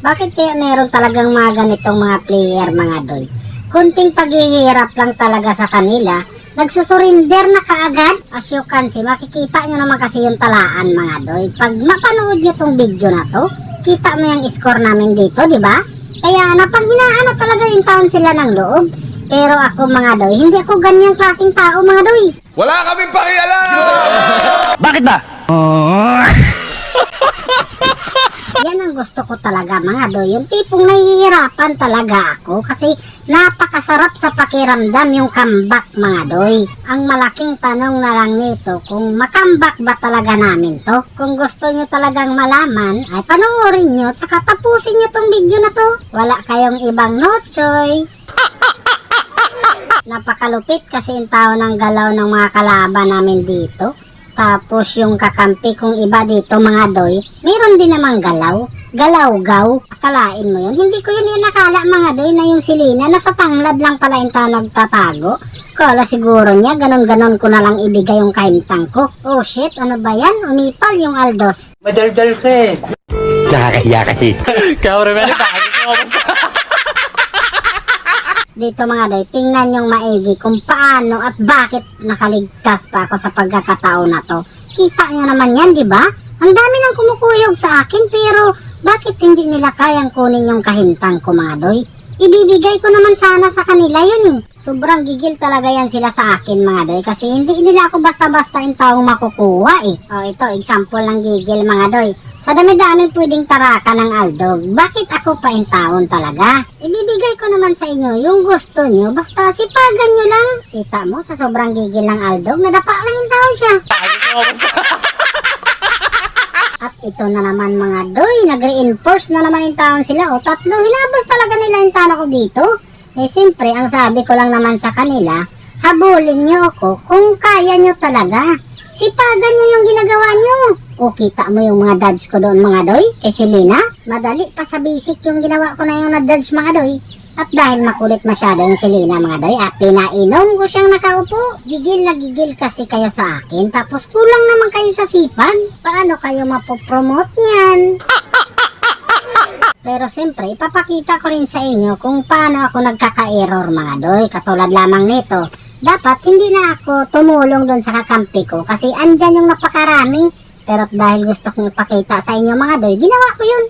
Bakit kaya meron talagang mga ganitong mga player mga doy? Kunting paghihirap lang talaga sa kanila, nagsusurinder na kaagad. As you can see, makikita nyo naman kasi yung talaan mga doy. Pag mapanood nyo tong video na to, kita mo yung score namin dito, di ba? Kaya napanghinaan na talaga yung taon sila ng loob. Pero ako mga doy, hindi ako ganyang klaseng tao mga doy. Wala kaming pakialam! Bakit ba? Yan ang gusto ko talaga mga doy. Yung tipong nahihirapan talaga ako kasi napakasarap sa pakiramdam yung comeback mga doy. Ang malaking tanong na lang nito kung makambak ba talaga namin to. Kung gusto nyo talagang malaman ay panoorin nyo tsaka tapusin nyo tong video na to. Wala kayong ibang no choice. Napakalupit kasi yung tao ng galaw ng mga kalaban namin dito. Tapos yung kakampi kong iba dito mga doy, meron din namang galaw. Galaw-gaw. Akalain mo yun? Hindi ko yun inakala mga doy na yung silina. Nasa tanglad lang pala yung tao nagtatago. Kala siguro niya, ganon-ganon ko na lang ibigay yung kaintang ko. Oh shit, ano ba yan? Umipal yung Aldos. Madaldal ka eh. Nakakahiya kasi. Dito mga doy, tingnan yung maigi kung paano at bakit nakaligtas pa ako sa pagkakataon na to. Kita nyo naman yan, di ba? Ang dami nang kumukuyog sa akin pero bakit hindi nila kayang kunin yung kahintang ko mga doy? Ibibigay ko naman sana sa kanila yun eh. Sobrang gigil talaga yan sila sa akin mga doy kasi hindi nila ako basta-basta yung taong makukuha eh. O ito, example ng gigil mga doy. Sa dami-dami pwedeng taraka ng aldog, bakit ako pa in taon talaga? Ibibigay ko naman sa inyo yung gusto nyo, basta sipagan nyo lang. Kita mo, sa sobrang gigil ng aldog, nadapa lang yung taon siya. At ito na naman mga doy, nag-reinforce na naman yung taon sila. O tatlo, hinabol talaga nila yung taon ako dito. Eh siyempre, ang sabi ko lang naman sa kanila, habulin nyo ako kung kaya nyo talaga. Sipagan nyo yung ginagawa nyo. O kita mo yung mga dodge ko doon mga doy, kay Selena. Madali pa sa basic yung ginawa ko na yung na-dodge mga doy. At dahil makulit masyado yung Selena mga doy, at pinainom ko siyang nakaupo. Gigil na gigil kasi kayo sa akin, tapos kulang naman kayo sa sipag. Paano kayo mapopromote niyan? Pero siyempre, ipapakita ko rin sa inyo kung paano ako nagkaka-error mga doy. Katulad lamang nito. Dapat hindi na ako tumulong doon sa kakampi ko kasi andyan yung napakarami. Pero dahil gusto kong ipakita sa inyo mga doy, ginawa ko yun.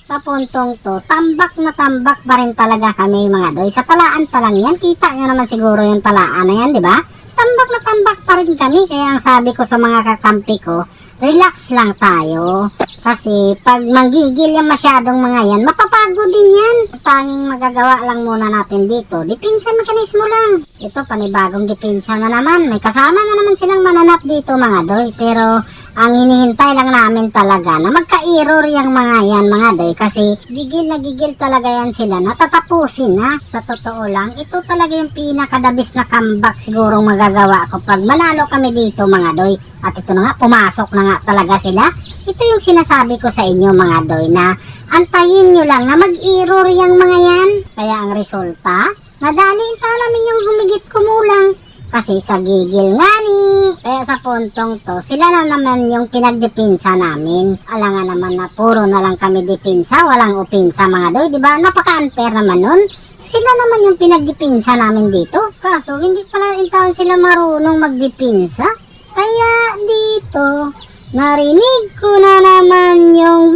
Sa puntong to, tambak na tambak pa rin talaga kami mga doy. Sa talaan pa lang yan, kita nyo naman siguro yung talaan na yan, di ba? Tambak na tambak pa rin kami. Kaya ang sabi ko sa mga kakampi ko, relax lang tayo. Kasi pag manggigil yung masyadong mga yan, mapapagod din yan. Tanging magagawa lang muna natin dito, depensa mekanismo lang. Ito panibagong depensa na naman. May kasama na naman silang mananap dito mga doy. Pero ang hinihintay lang namin talaga na magka-error yung mga yan mga doy. Kasi gigil na gigil talaga yan sila. Natatapusin na. Sa totoo lang, ito talaga yung pinakadabis na comeback sigurong magagawa ko pag manalo kami dito mga doy. At ito na nga, pumasok na nga talaga sila. Ito yung sinasabi ko sa inyo mga doy na antayin nyo lang na mag-error yung mga yan. Kaya ang resulta, nadali tayo namin yung humigit kumulang. Kasi sa gigil nga ni. Kaya sa puntong to, sila na naman yung pinagdepensa namin. Alangan naman na puro na lang kami depensa, walang opinsa mga doy. Diba? Napaka-unfair naman nun. Sila naman yung pinagdepensa namin dito. Kaso hindi pala in taon sila marunong magdepensa. Kaya dito, narinig ko na naman yung